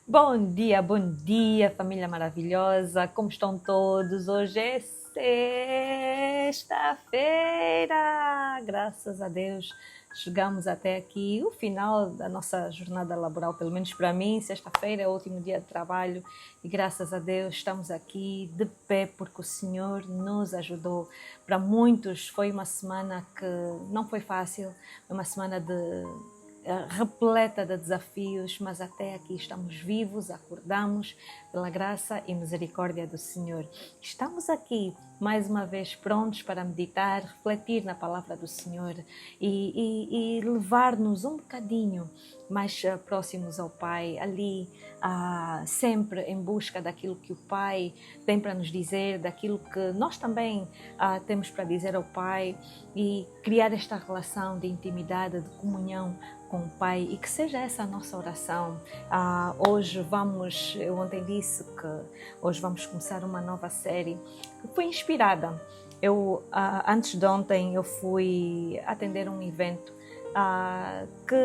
Bom dia, família maravilhosa. Como estão todos? Hoje é sexta-feira. Graças a Deus, chegamos até aqui, o final da nossa jornada laboral, pelo menos para mim. Sexta-feira é o último dia de trabalho e graças a Deus estamos aqui de pé porque o Senhor nos ajudou. Para muitos foi uma semana que não foi fácil, foi uma semana repleta de desafios, mas até aqui estamos vivos, acordamos pela graça e misericórdia do Senhor. Estamos aqui mais uma vez prontos para meditar, refletir na palavra do Senhor e levar-nos um bocadinho mais próximos ao Pai, ali sempre em busca daquilo que o Pai tem para nos dizer, daquilo que nós também temos para dizer ao Pai e criar esta relação de intimidade, de comunhão com o Pai e que seja essa a nossa oração. Eu ontem disse que hoje vamos começar uma nova série que foi inspirada. Antes de ontem, eu fui atender um evento que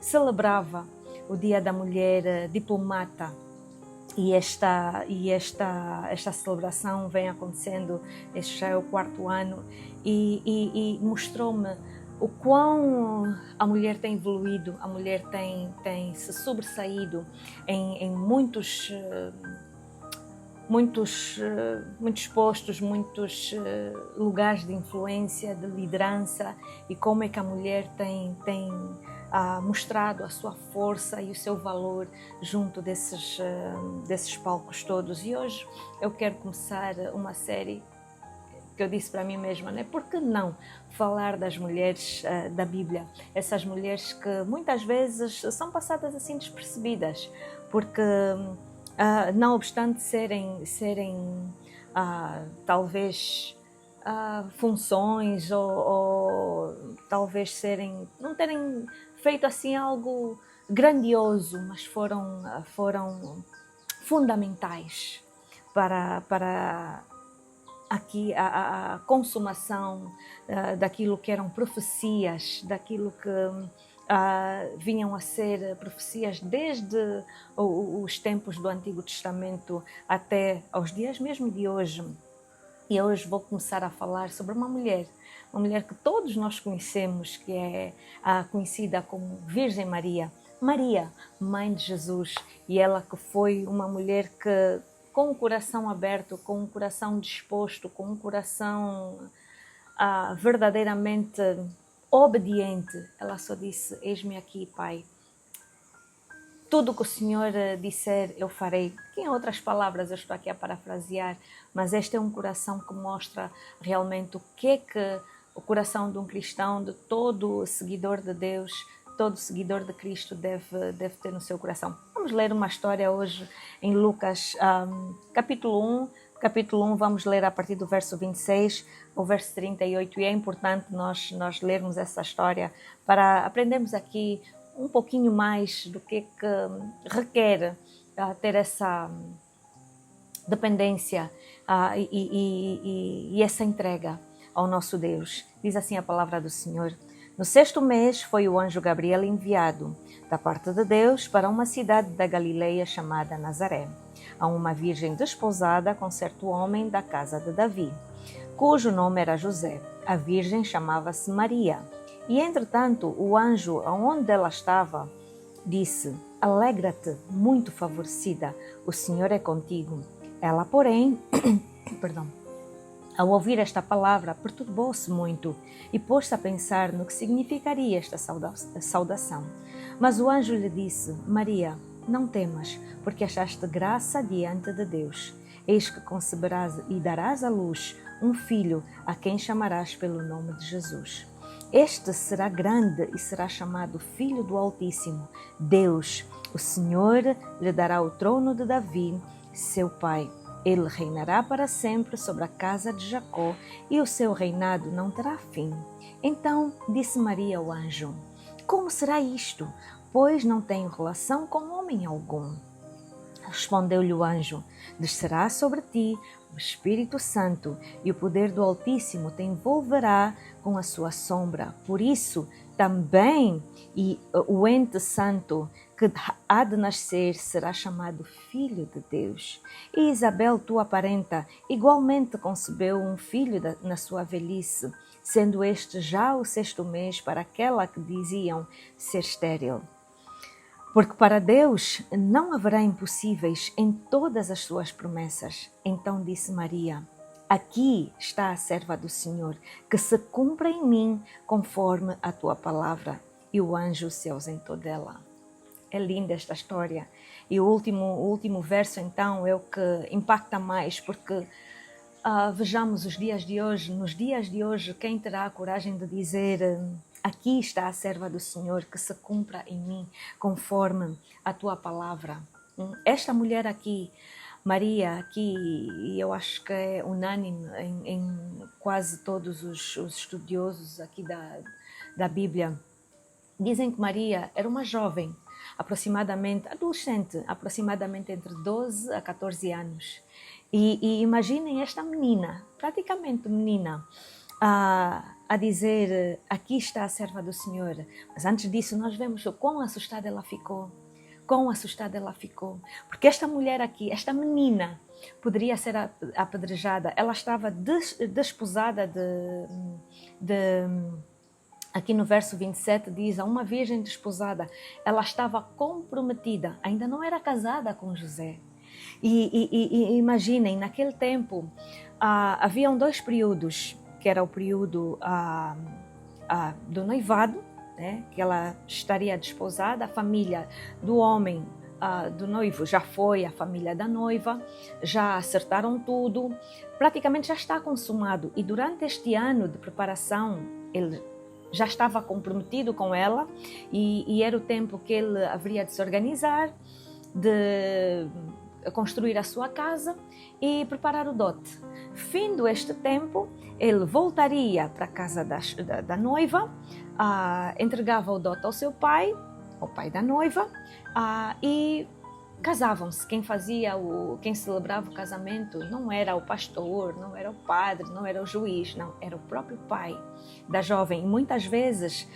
celebrava o Dia da Mulher Diplomata. E esta celebração vem acontecendo, este já é o 4º ano, e mostrou-me o quão a mulher tem evoluído, a mulher tem se sobressaído em muitos postos, muitos lugares de influência, de liderança, e como é que a mulher tem mostrado a sua força e o seu valor junto desses palcos todos. E hoje eu quero começar uma série que eu disse para mim mesma, né? Por que não falar das mulheres da Bíblia? Essas mulheres que muitas vezes são passadas assim despercebidas, porque não obstante serem talvez funções ou talvez não terem feito assim algo grandioso, mas foram fundamentais para aqui a consumação daquilo que eram profecias, daquilo que vinham a ser profecias desde os tempos do Antigo Testamento até aos dias mesmo de hoje. E hoje vou começar a falar sobre uma mulher que todos nós conhecemos, que é conhecida como Virgem Maria. Maria, mãe de Jesus, e ela que foi uma mulher que, com o coração aberto, com o coração disposto, com um coração verdadeiramente obediente, ela só disse: eis-me aqui, Pai. Tudo o que o Senhor disser, eu farei. Em outras palavras, eu estou aqui a parafrasear, mas este é um coração que mostra realmente o que é que o coração de um cristão, de todo seguidor de Deus, todo seguidor de Cristo deve ter no seu coração. Vamos ler uma história hoje em Lucas, capítulo 1. Capítulo 1, vamos ler a partir do verso 26 ao verso 38, e é importante nós lermos essa história para aprendermos aqui um pouquinho mais do que requer ter essa dependência e essa entrega ao nosso Deus. Diz assim a palavra do Senhor: no 6º mês foi o anjo Gabriel enviado da parte de Deus para uma cidade da Galileia chamada Nazaré, a uma virgem desposada com certo homem da casa de Davi, cujo nome era José. A virgem chamava-se Maria. E entretanto o anjo, aonde ela estava, disse: alegra-te, muito favorecida, o Senhor é contigo. Ela, porém, ao ouvir esta palavra, perturbou-se muito e pôs-se a pensar no que significaria esta saudação. Mas o anjo lhe disse: Maria, não temas, porque achaste graça diante de Deus. Eis que conceberás e darás à luz um filho, a quem chamarás pelo nome de Jesus. Este será grande e será chamado Filho do Altíssimo. Deus, o Senhor, lhe dará o trono de Davi, seu pai. Ele reinará para sempre sobre a casa de Jacó, e o seu reinado não terá fim. Então disse Maria ao anjo: como será isto? Pois não tenho relação com homem algum. Respondeu-lhe o anjo: descerá sobre ti o Espírito Santo, e o poder do Altíssimo te envolverá com a sua sombra. Por isso, também o ente santo que há de nascer será chamado Filho de Deus. E Isabel, tua parenta, igualmente concebeu um filho na sua velhice, sendo este já o 6º mês para aquela que diziam ser estéril. Porque para Deus não haverá impossíveis em todas as suas promessas. Então disse Maria: aqui está a serva do Senhor, que se cumpra em mim conforme a tua palavra. E o anjo se ausentou dela. É linda esta história. E o último verso então é o que impacta mais, porque vejamos os dias de hoje. Nos dias de hoje, quem terá a coragem de dizer: aqui está a serva do Senhor, que se cumpra em mim conforme a tua palavra. Esta mulher aqui, Maria, aqui, e eu acho que é unânime em quase todos os estudiosos aqui da Bíblia, dizem que Maria era uma jovem, adolescente, aproximadamente entre 12 a 14 anos. E imaginem esta menina, praticamente menina, a dizer: aqui está a serva do Senhor. Mas antes disso nós vemos o quão assustada ela ficou. Porque esta mulher aqui, esta menina, poderia ser apedrejada. Ela estava desposada aqui no verso 27 diz: a uma virgem desposada. Ela estava comprometida, ainda não era casada com José. E imaginem, naquele tempo haviam 2 períodos, que era o período do noivado, né, que ela estaria desposada, a família do homem do noivo já foi a família da noiva, já acertaram tudo, praticamente já está consumado. E durante este ano de preparação, ele já estava comprometido com ela e era o tempo que ele haveria de se organizar, de construir a sua casa e preparar o dote. Findo este tempo, ele voltaria para a casa da noiva, entregava o dote ao seu pai, o pai da noiva, e casavam-se. Quem celebrava o casamento não era o pastor, não era o padre, não era o juiz, não, era o próprio pai da jovem. E muitas vezes,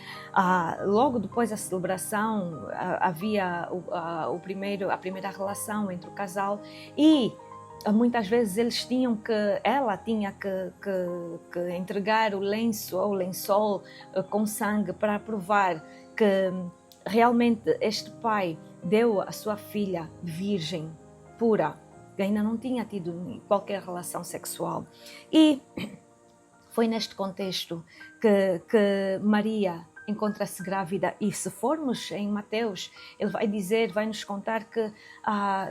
logo depois da celebração, havia a primeira relação entre o casal e muitas vezes ela tinha que entregar o lenço ou o lençol com sangue para provar que realmente este pai deu a sua filha virgem, pura, que ainda não tinha tido qualquer relação sexual. E foi neste contexto que Maria encontra-se grávida. E se formos em Mateus, ele vai nos contar que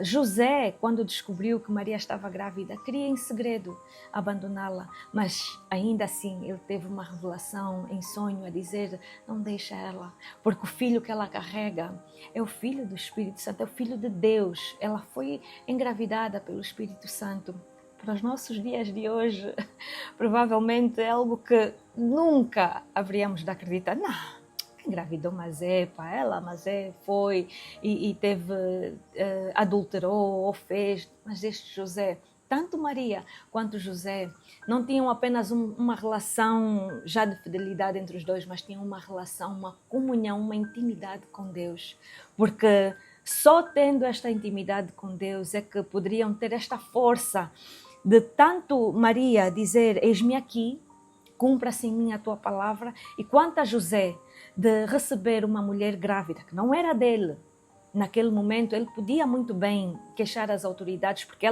José, quando descobriu que Maria estava grávida, queria em segredo abandoná-la, mas ainda assim ele teve uma revelação em sonho a dizer: não deixa ela, porque o filho que ela carrega é o filho do Espírito Santo, é o filho de Deus. Ela foi engravidada pelo Espírito Santo. Para os nossos dias de hoje, provavelmente é algo que nunca haveríamos de acreditar. Não, engravidou mas foi e teve, adulterou ou fez. Mas este José, tanto Maria quanto José, não tinham apenas uma relação já de fidelidade entre os dois, mas tinham uma relação, uma comunhão, uma intimidade com Deus. Porque só tendo esta intimidade com Deus é que poderiam ter esta força de tanto Maria dizer: eis-me aqui, cumpra-se em mim a tua palavra, e quanto a José de receber uma mulher grávida, que não era dele. Naquele momento ele podia muito bem queixar as autoridades, porque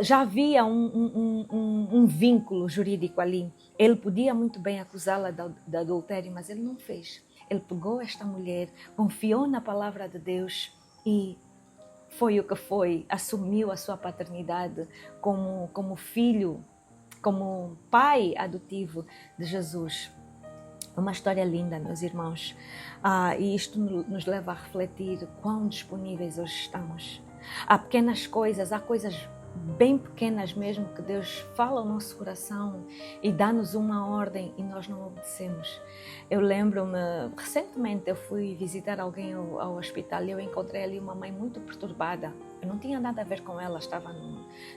já havia um vínculo jurídico ali. Ele podia muito bem acusá-la de adultério, mas ele não fez. Ele pegou esta mulher, confiou na palavra de Deus e foi o que foi, assumiu a sua paternidade como filho, como pai adotivo de Jesus. Uma história linda, meus irmãos. E isto nos leva a refletir quão disponíveis hoje estamos. Há pequenas coisas, há coisas bem pequenas mesmo que Deus fala ao nosso coração e dá-nos uma ordem e nós não obedecemos. Eu lembro-me, recentemente eu fui visitar alguém ao hospital e eu encontrei ali uma mãe muito perturbada. Eu não tinha nada a ver com ela, estava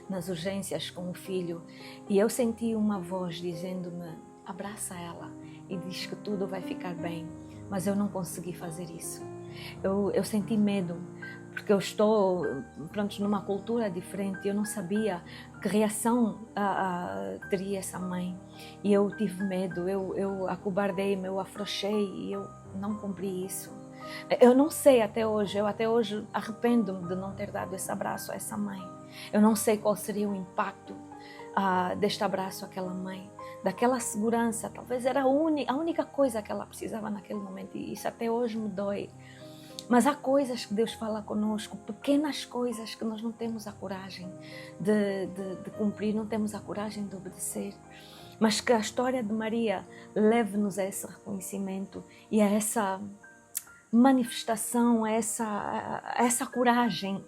nas urgências com o filho e eu senti uma voz dizendo-me: abraça ela e diz que tudo vai ficar bem. Mas eu não consegui fazer isso. Eu senti medo, porque eu estou, pronto, numa cultura diferente. Eu não sabia que reação teria essa mãe. E eu tive medo, eu acobardei-me, eu afrouxei e eu não cumpri isso. Eu não sei até hoje, eu até hoje arrependo-me de não ter dado esse abraço a essa mãe. Eu não sei qual seria o impacto deste abraço àquela mãe, daquela segurança. Talvez era a única coisa que ela precisava naquele momento, e isso até hoje me dói. Mas há coisas que Deus fala conosco, pequenas coisas que nós não temos a coragem de cumprir, não temos a coragem de obedecer. Mas que a história de Maria leve-nos a esse reconhecimento e a essa manifestação, a essa coragem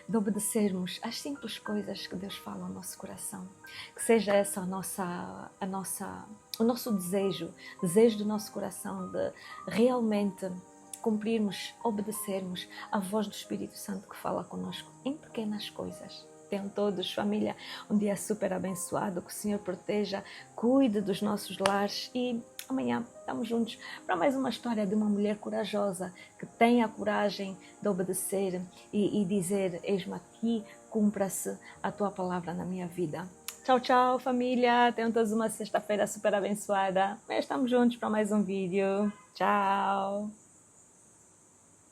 de obedecermos às simples coisas que Deus fala ao nosso coração. Que seja essa o nosso desejo do nosso coração de realmente cumprirmos, obedecermos à voz do Espírito Santo que fala conosco em pequenas coisas. Tenham todos, família, um dia super abençoado, que o Senhor proteja, cuide dos nossos lares e amanhã estamos juntos para mais uma história de uma mulher corajosa que tem a coragem de obedecer e dizer: eis-me aqui, cumpra-se a tua palavra na minha vida. Tchau, tchau, família. Tenham todos uma sexta-feira super abençoada. Amanhã estamos juntos para mais um vídeo. Tchau.